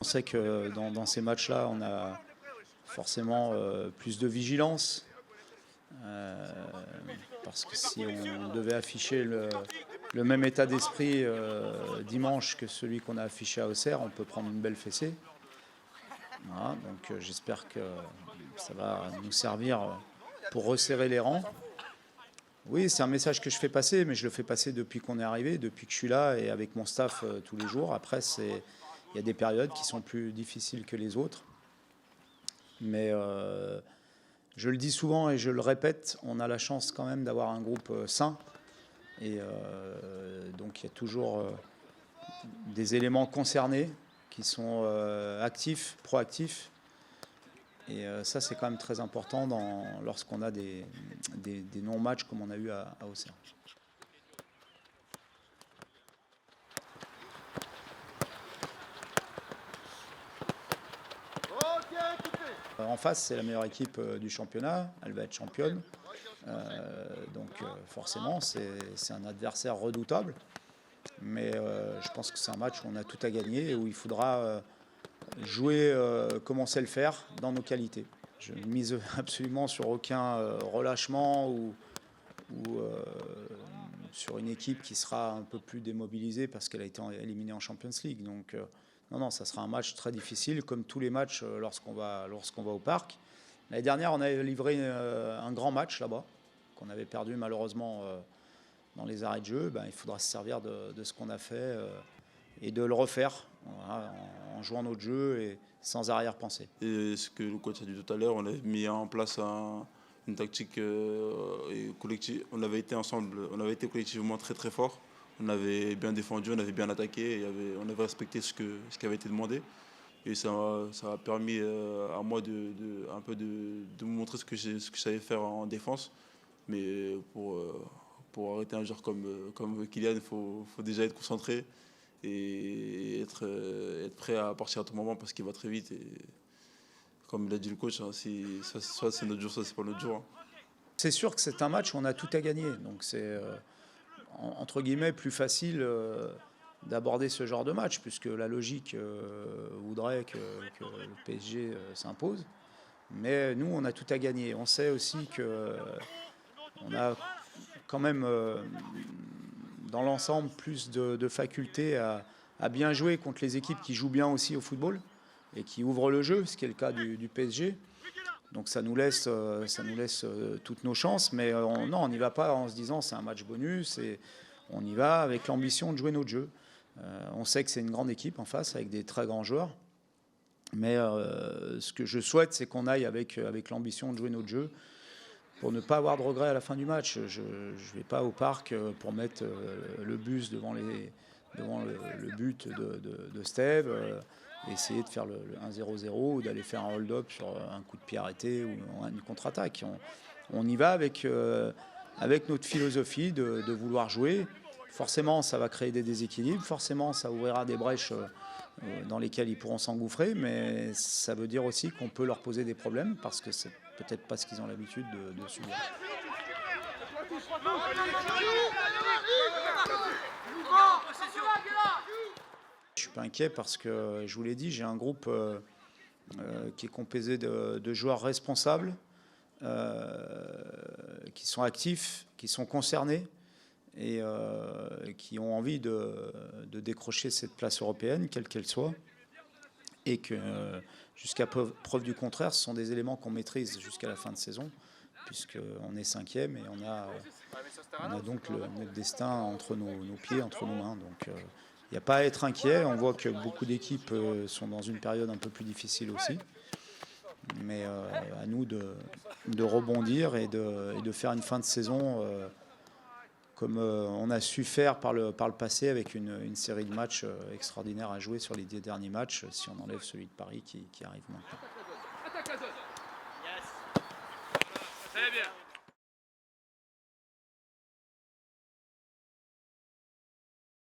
On sait que dans ces matchs-là, on a forcément plus de vigilance. Parce que si on devait afficher le même état d'esprit dimanche que celui qu'on a affiché à Auxerre, on peut prendre une belle fessée. Voilà, donc j'espère que ça va nous servir pour resserrer les rangs. Oui, c'est un message que je fais passer, mais je le fais passer depuis qu'on est arrivé, depuis que je suis là et avec mon staff tous les jours. Après, il y a des périodes qui sont plus difficiles que les autres. Mais je le dis souvent et je le répète, on a la chance quand même d'avoir un groupe sain. Et donc il y a toujours des éléments concernés qui sont actifs, proactifs. Et ça, c'est quand même très important lorsqu'on a des non-matchs comme on a eu à Auxerre. En face, c'est la meilleure équipe du championnat. Elle va être championne. Donc forcément, c'est un adversaire redoutable. Mais je pense que c'est un match où on a tout à gagner et où il faudra jouer comme on sait le faire dans nos qualités. Je ne mise absolument sur aucun relâchement ou sur une équipe qui sera un peu plus démobilisée parce qu'elle a été éliminée en Champions League. Donc non, ça sera un match très difficile, comme tous les matchs lorsqu'on va au parc. L'année dernière, on avait livré un grand match là-bas, qu'on avait perdu malheureusement dans les arrêts de jeu. Il faudra se servir de ce qu'on a fait et de le refaire en jouant notre jeu et sans arrière-pensée. Et ce que le coach a dit tout à l'heure, on a mis en place une tactique collective. On avait été ensemble, on avait été collectivement très très fort. On avait bien défendu, on avait bien attaqué, on avait respecté ce qui avait été demandé. Et ça a permis à moi de me montrer ce que je savais faire en défense. Mais pour arrêter un joueur comme Kylian, il faut déjà être concentré et être prêt à partir à tout moment parce qu'il va très vite. Et comme il a dit le coach, soit c'est notre jour, soit c'est pas notre jour. C'est sûr que c'est un match où on a tout à gagner. Donc c'est entre guillemets plus facile d'aborder ce genre de match puisque la logique voudrait que le PSG s'impose. Mais nous, on a tout à gagner. On sait aussi qu'on a quand même dans l'ensemble plus de facultés à bien jouer contre les équipes qui jouent bien aussi au football et qui ouvrent le jeu, ce qui est le cas du PSG. Donc ça nous laisse toutes nos chances, mais on n'y va pas en se disant c'est un match bonus, et on y va avec l'ambition de jouer notre jeu. On sait que c'est une grande équipe en face avec des très grands joueurs, mais ce que je souhaite, c'est qu'on aille avec l'ambition de jouer notre jeu pour ne pas avoir de regrets à la fin du match. Je ne vais pas au parc pour mettre le bus devant le but de Steve, essayer de faire le 1-0-0 ou d'aller faire un hold-up sur un coup de pied arrêté ou une contre-attaque. On y va avec notre philosophie de vouloir jouer. Forcément, ça va créer des déséquilibres. Forcément, ça ouvrira des brèches dans lesquelles ils pourront s'engouffrer. Mais ça veut dire aussi qu'on peut leur poser des problèmes parce que c'est peut-être pas ce qu'ils ont l'habitude de subir. Je suis pas inquiet parce que, je vous l'ai dit, j'ai un groupe qui est composé de joueurs responsables, qui sont actifs, qui sont concernés et qui ont envie de décrocher cette place européenne, quelle qu'elle soit, et que jusqu'à preuve du contraire, ce sont des éléments qu'on maîtrise jusqu'à la fin de saison, puisqu'on est 5e et on a donc notre destin entre nos pieds, entre nos mains. Donc il n'y a pas à être inquiet. On voit que beaucoup d'équipes sont dans une période un peu plus difficile aussi. Mais à nous de rebondir et de faire une fin de saison comme on a su faire par le passé avec une série de matchs extraordinaires à jouer sur les 10 derniers matchs, si on enlève celui de Paris qui arrive maintenant. Très bien.